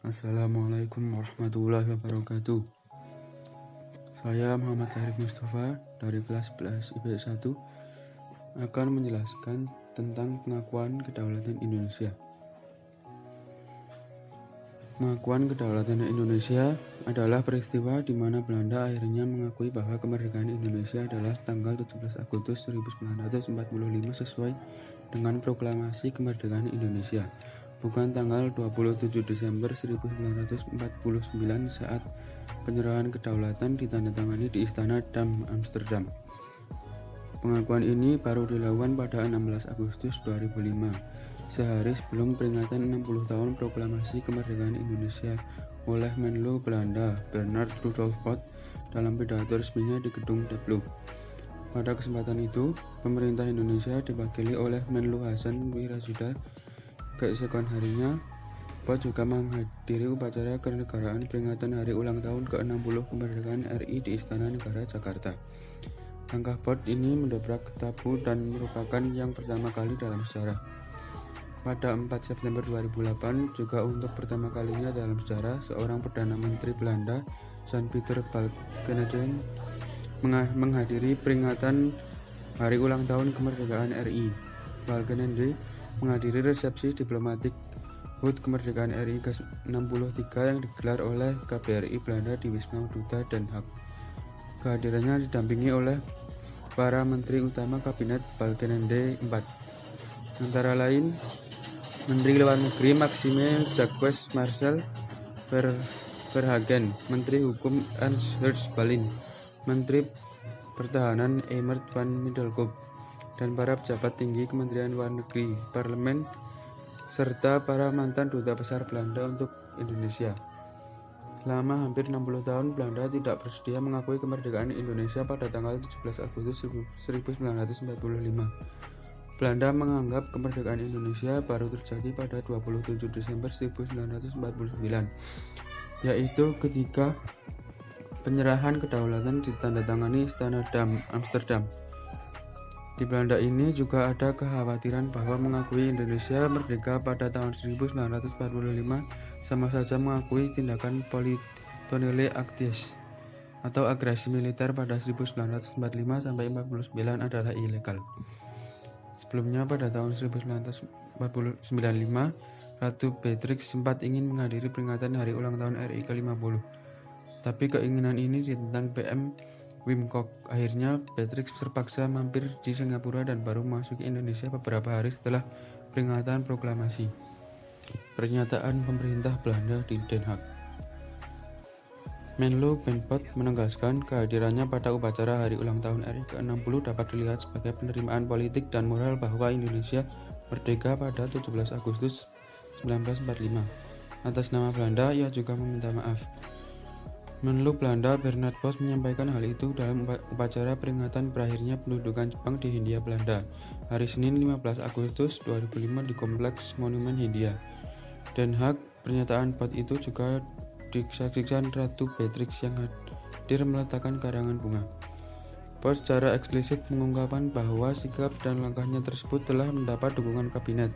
Assalamualaikum warahmatullahi wabarakatuh. Saya Muhammad Arif Mustafa dari kelas 11 IPS 1 akan menjelaskan tentang pengakuan kedaulatan Indonesia. Pengakuan kedaulatan Indonesia adalah peristiwa di mana Belanda akhirnya mengakui bahwa kemerdekaan Indonesia adalah tanggal 17 Agustus 1945 sesuai dengan Proklamasi Kemerdekaan Indonesia, bukan tanggal 27 Desember 1949 saat penyerahan kedaulatan ditandatangani di Istana Dam Amsterdam. Pengakuan ini baru dilakukan pada 16 Agustus 2005, sehari sebelum peringatan 60 tahun Proklamasi Kemerdekaan Indonesia oleh Menlu Belanda Bernard Rudolf Bot dalam pidato resminya di Gedung Deplo. Pada kesempatan itu, pemerintah Indonesia diwakili oleh Menlu Hasan Wirajuda. Keesokan harinya, Bot juga menghadiri upacara kenegaraan peringatan hari ulang tahun ke-60 kemerdekaan RI di Istana Negara Jakarta. Langkah Bot ini mendobrak tabu dan merupakan yang pertama kali dalam sejarah. Pada 4 September 2008, juga untuk pertama kalinya dalam sejarah, seorang Perdana Menteri Belanda, Jan-Pieter Balkenende, menghadiri peringatan hari ulang tahun kemerdekaan RI. Balkenende menghadiri resepsi diplomatik HUT kemerdekaan RI ke-63 yang digelar oleh KBRI Belanda di Wisma Duta Den Haag. Kehadirannya didampingi oleh para menteri utama Kabinet Balkenende IV, antara lain Menteri Luar Negeri Maxime Jacques Marcel Verhagen, Menteri Hukum Ernst Hertz Ballin, Menteri Pertahanan Eimert van Middelkoop, dan para pejabat tinggi Kementerian Luar Negeri, Parlemen, serta para mantan duta besar Belanda untuk Indonesia. Selama hampir 60 tahun, Belanda tidak bersedia mengakui kemerdekaan Indonesia pada tanggal 17 Agustus 1945. Belanda menganggap kemerdekaan Indonesia baru terjadi pada 27 Desember 1949, yaitu ketika penyerahan kedaulatan ditandatangani Istana Dam Amsterdam. Di Belanda ini juga ada kekhawatiran bahwa mengakui Indonesia merdeka pada tahun 1945 sama saja mengakui tindakan Politonele Acties atau agresi militer pada 1945 sampai 49 adalah ilegal. Sebelumnya pada tahun 1995, Ratu Beatrix sempat ingin menghadiri peringatan hari ulang tahun RI ke-50. Tapi keinginan ini ditentang PM Wim Kok. Akhirnya Beatrix terpaksa mampir di Singapura dan baru memasuki Indonesia beberapa hari setelah peringatan proklamasi. Pernyataan pemerintah Belanda di Den Haag. Menlu Ben Bot menegaskan kehadirannya pada upacara hari ulang tahun RI ke-60 dapat dilihat sebagai penerimaan politik dan moral bahwa Indonesia merdeka pada 17 Agustus 1945. Atas nama Belanda, ia juga meminta maaf. Menlu Belanda Bernard Bot menyampaikan hal itu dalam upacara peringatan berakhirnya pendudukan Jepang di Hindia Belanda, hari Senin 15 Agustus 2005 di Kompleks Monumen Hindia, Den Haag. Pernyataan Bot itu juga disaksikan Ratu Beatrix yang hadir meletakkan karangan bunga. Bot secara eksplisit mengungkapkan bahwa sikap dan langkahnya tersebut telah mendapat dukungan kabinet.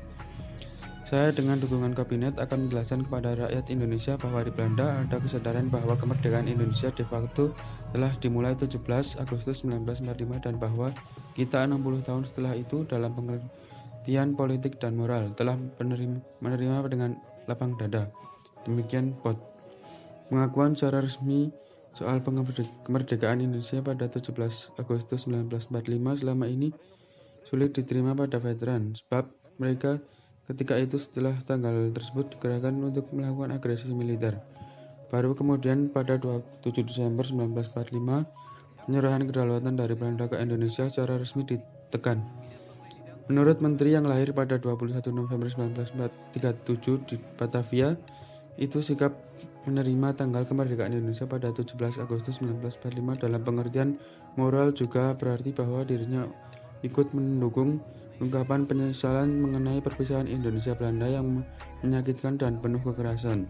Saya dengan dukungan kabinet akan menjelaskan kepada rakyat Indonesia bahwa di Belanda ada kesadaran bahwa kemerdekaan Indonesia de facto telah dimulai 17 Agustus 1945 dan bahwa kita 60 tahun setelah itu dalam pengertian politik dan moral telah menerima dengan lapang dada. Demikian Bot. Pengakuan secara resmi soal kemerdekaan Indonesia pada 17 Agustus 1945 selama ini sulit diterima pada veteran, sebab mereka ketika itu setelah tanggal tersebut dikerahkan untuk melakukan agresi militer. Baru kemudian pada 27 Desember 1945, penyerahan kedaulatan dari Belanda ke Indonesia secara resmi ditekan. Menurut menteri yang lahir pada 21 November 1937 di Batavia, itu sikap menerima tanggal kemerdekaan Indonesia pada 17 Agustus 1945 dalam pengertian moral juga berarti bahwa dirinya ikut mendukung ungkapan penyesalan mengenai perpisahan Indonesia Belanda yang menyakitkan dan penuh kekerasan.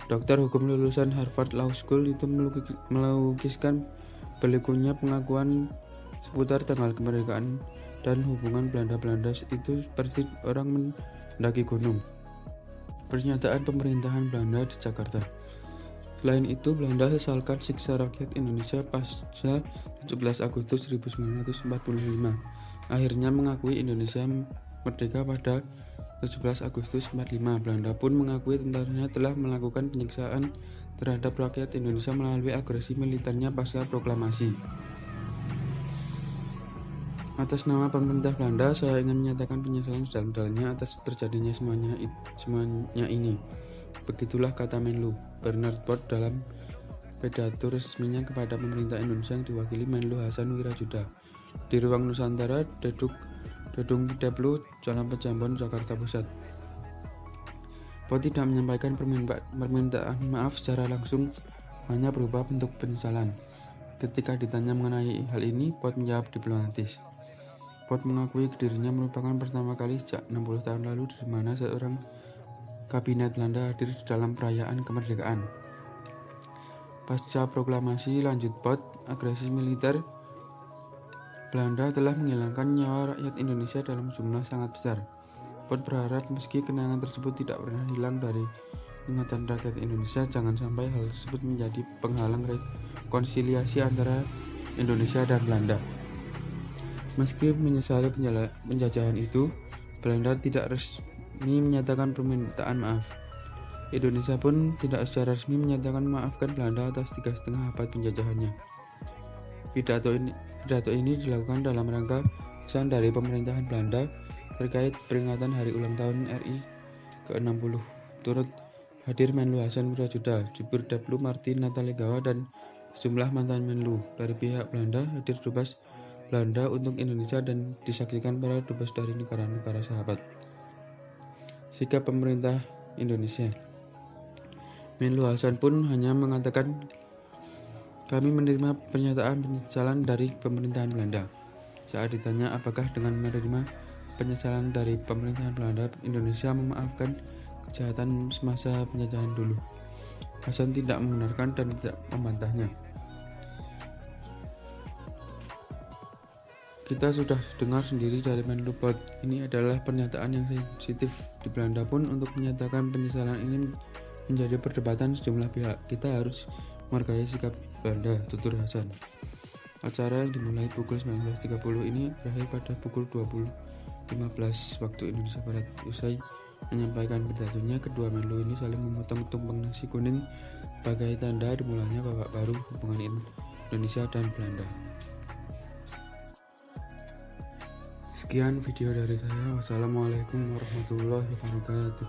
Dokter hukum lulusan Harvard Law School itu melukiskan berlakunya pengakuan seputar tanggal kemerdekaan dan hubungan Belanda-Belanda itu seperti orang mendaki gunung. Pernyataan pemerintahan Belanda di Jakarta. Selain itu, Belanda sesalkan siksa rakyat Indonesia pasca 17 Agustus 1945. Akhirnya mengakui Indonesia merdeka pada 17 Agustus 45. Belanda pun mengakui tentaranya telah melakukan penyiksaan terhadap rakyat Indonesia melalui agresi militernya pasca proklamasi. Atas nama pemerintah Belanda, saya ingin menyatakan penyesalan sedalam-dalamnya atas terjadinya semuanya ini. Begitulah kata Menlu Bernard Port dalam pidato resminya kepada pemerintah Indonesia yang diwakili Menlu Hasan Wirajuda di Ruang Nusantara, Dedung Deplu, Jalan Pejambon, Jakarta Pusat. Port tidak menyampaikan permintaan maaf secara langsung, hanya berupa bentuk penyesalan. Ketika ditanya mengenai hal ini, Port menjawab diplomatis. Port mengakui dirinya merupakan pertama kali sejak 60 tahun lalu di mana seorang kabinet Belanda hadir di dalam perayaan kemerdekaan. Pasca proklamasi, lanjut Port, agresi militer Belanda telah menghilangkan nyawa rakyat Indonesia dalam jumlah sangat besar. Port berharap meski kenangan tersebut tidak pernah hilang dari ingatan rakyat Indonesia, jangan sampai hal tersebut menjadi penghalang rekonsiliasi antara Indonesia dan Belanda. Meski menyesali penjajahan itu, Belanda tidak resmi menyatakan permintaan maaf. Indonesia pun tidak secara resmi menyatakan memaafkan Belanda atas 3,5 abad penjajahannya. Pidato ini dilakukan dalam rangka pesan dari pemerintahan Belanda terkait peringatan Hari Ulang Tahun RI ke-60. Turut hadir Menlu Hasan Wirajuda, Jubir Deplu Martin Natalegawa, dan sejumlah mantan Menlu. Dari pihak Belanda hadir dubes Belanda untuk Indonesia dan disaksikan para dubes dari negara-negara sahabat. Sikap pemerintah Indonesia. Menlu Hasan pun hanya mengatakan, kami menerima pernyataan penyesalan dari pemerintahan Belanda. Saat ditanya apakah dengan menerima penyesalan dari pemerintahan Belanda, Indonesia memaafkan kejahatan semasa penjajahan dulu, Hasan tidak membenarkan dan tidak membantahnya. Kita sudah dengar sendiri dari Menlu Port, ini adalah pernyataan yang sensitif. Di Belanda pun untuk menyatakan penyesalan ini menjadi perdebatan sejumlah pihak. Kita harus menghargai sikap Belanda, tutur Hasan. Acara yang dimulai pukul 19.30 ini berakhir pada pukul 20.15 waktu Indonesia Barat. Usai menyampaikan pidatonya, kedua Menlu ini saling memotong tumpeng nasi kuning sebagai tanda dimulainya babak baru hubungan Indonesia dan Belanda. Sekian video dari saya. Wassalamualaikum warahmatullahi wabarakatuh.